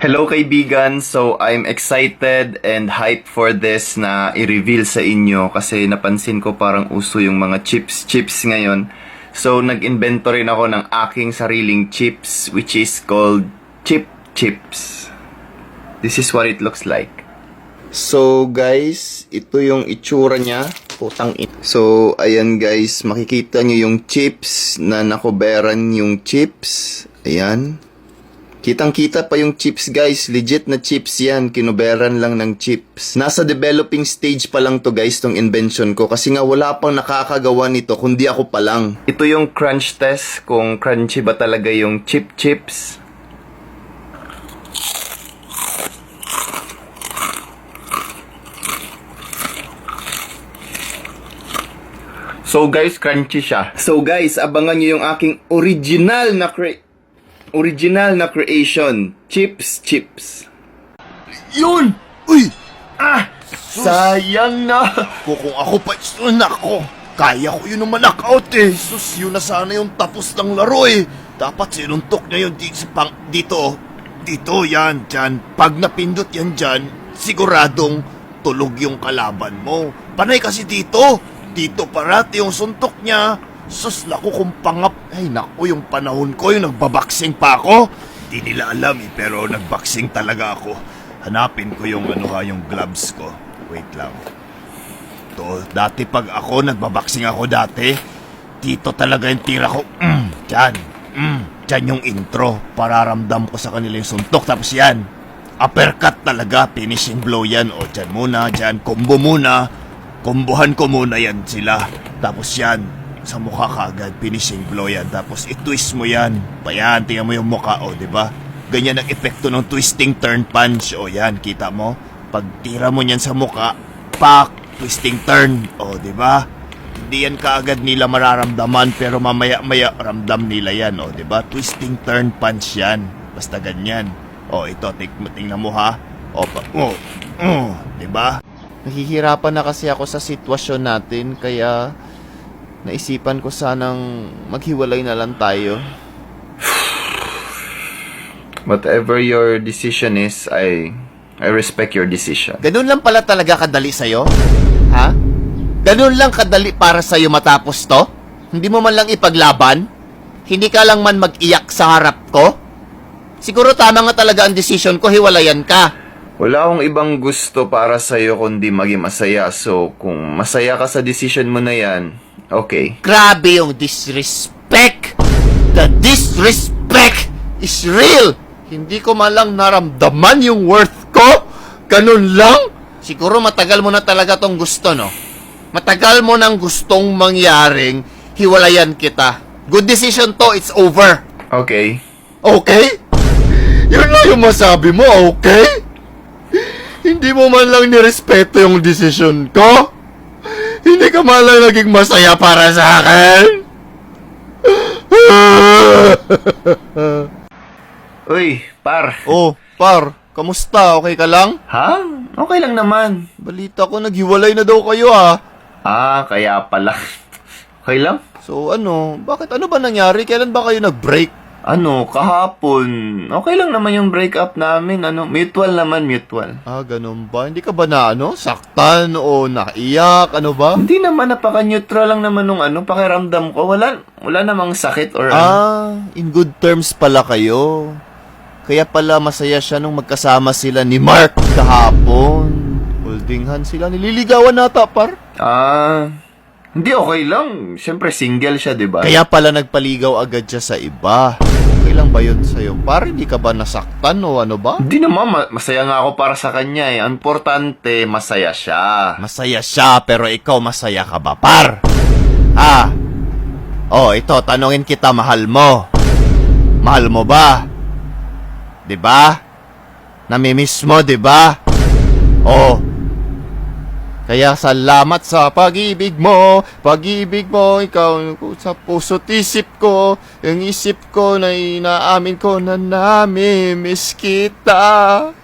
Hello kaibigan, so I'm excited and hyped for this na i-reveal sa inyo kasi napansin ko parang uso yung mga chips ngayon. So nag-invento rin ako ng aking sariling chips which is called Chip Chips. This is what it looks like. So guys, ito yung itsura niya. So ayan guys, makikita nyo yung chips na nakoberan yung chips. Ayan. Kitang-kita pa yung chips guys, legit na chips yan, kinuberan lang ng chips. Nasa developing stage pa lang to guys, tong invention ko, kasi nga wala pang nakakagawa nito kundi ako pa lang. Ito yung crunch test, kung crunchy ba talaga yung chips. So guys, crunchy siya. So guys, abangan nyo yung aking original na creation, Chips. Yun! Uy! Sayang na. Kung ako pa, nako, kaya ko yun naman knockout eh. Sus, yun na sana yung tapos ng laro eh. Dapat sinuntok niya yun dito, yan, dyan. Pag napindot yan dyan, siguradong tulog yung kalaban mo. Panay kasi dito parati yung suntok niya. Sus, naku kung pangap. Ay, naku, yung panahon ko, yung nagbaboxing pa ako. Di nila alam eh, pero nagboxing talaga ako. Hanapin ko yung yung gloves ko. Wait lang. To, dati pag ako, nagbaboxing ako dati, dito talaga yung tira ko. Dyan yung intro. Pararamdam ko sa kanila yung suntok. Tapos yan, uppercut talaga, finishing blow yan. O, dyan muna, dyan, combo muna. Kombohan ko muna yan sila. Tapos yan, sa mukha kaagad, finishing blow yan. Tapos i-twist mo yan. Payan, tingnan mo yung mukha, o, diba? Ganyan ang epekto ng twisting turn punch. O, yan, kita mo? Pag tira mo yan sa mukha, pak, twisting turn. O, diba? Hindi yan kaagad nila mararamdaman, pero mamaya-maya ramdam nila yan. O, diba? Twisting turn punch yan. Basta ganyan. O, ito, tingnan mo ha. O, diba? Nahihirapan na kasi ako sa sitwasyon natin, kaya naisipan ko sanang maghiwalay na lang tayo. Whatever your decision is, I respect your decision. Ganun lang pala talaga kadali sa'yo? Ha? Ganun lang kadali para sa'yo matapos to? Hindi mo man lang ipaglaban? Hindi ka lang man mag-iyak sa harap ko? Siguro tama nga talaga ang decision ko, hiwalayan ka. Wala akong ibang gusto para sa'yo kundi maging masaya. So, kung masaya ka sa decision mo na yan, okay. Grabe yung disrespect! The disrespect is real! Hindi ko man lang naramdaman yung worth ko? Ganun lang? Siguro matagal mo na talaga tong gusto, no? Matagal mo nang gustong mangyaring hiwalayan kita. Good decision to, it's over. Okay. Okay? Yun lang yung masabi mo, okay? Hindi mo man lang nirespeto yung decision ko? Hindi ka man lang naging masaya para sa akin? Uy, par. Oh, par, kamusta? Okay ka lang? Ha? Okay lang naman. Balita ko naghiwalay na daw kayo Kaya pala. Okay lang? So bakit ano ba nangyari? Kailan ba kayo nag-break? Kahapon. Okay lang naman yung breakup namin. Mutual naman, mutual. Ganun ba? Hindi ka ba saktan o naiyak? Ano ba? Hindi naman, napaka-neutral lang naman nung pakiramdam ko. Wala namang sakit or in good terms pala kayo. Kaya pala masaya siya nung magkasama sila ni Mark kahapon. Holding hands sila. Nililigawan nata, par. Hindi, okay lang. Siyempre, single siya, diba? Kaya pala nagpaligaw agad siya sa iba. Okay lang ba yun sa'yo? Par, hindi ka ba nasaktan o ano ba? Hindi naman, masaya nga ako para sa kanya eh. Ang importante, masaya siya. Masaya siya, pero ikaw masaya ka ba, par? Ito, tanungin kita, mahal mo. Mahal mo ba? Diba? Namimiss mo, diba? Kaya salamat sa pag-ibig mo, ikaw sa puso't isip ko, yung isip ko na inaamin ko na namimiss kita.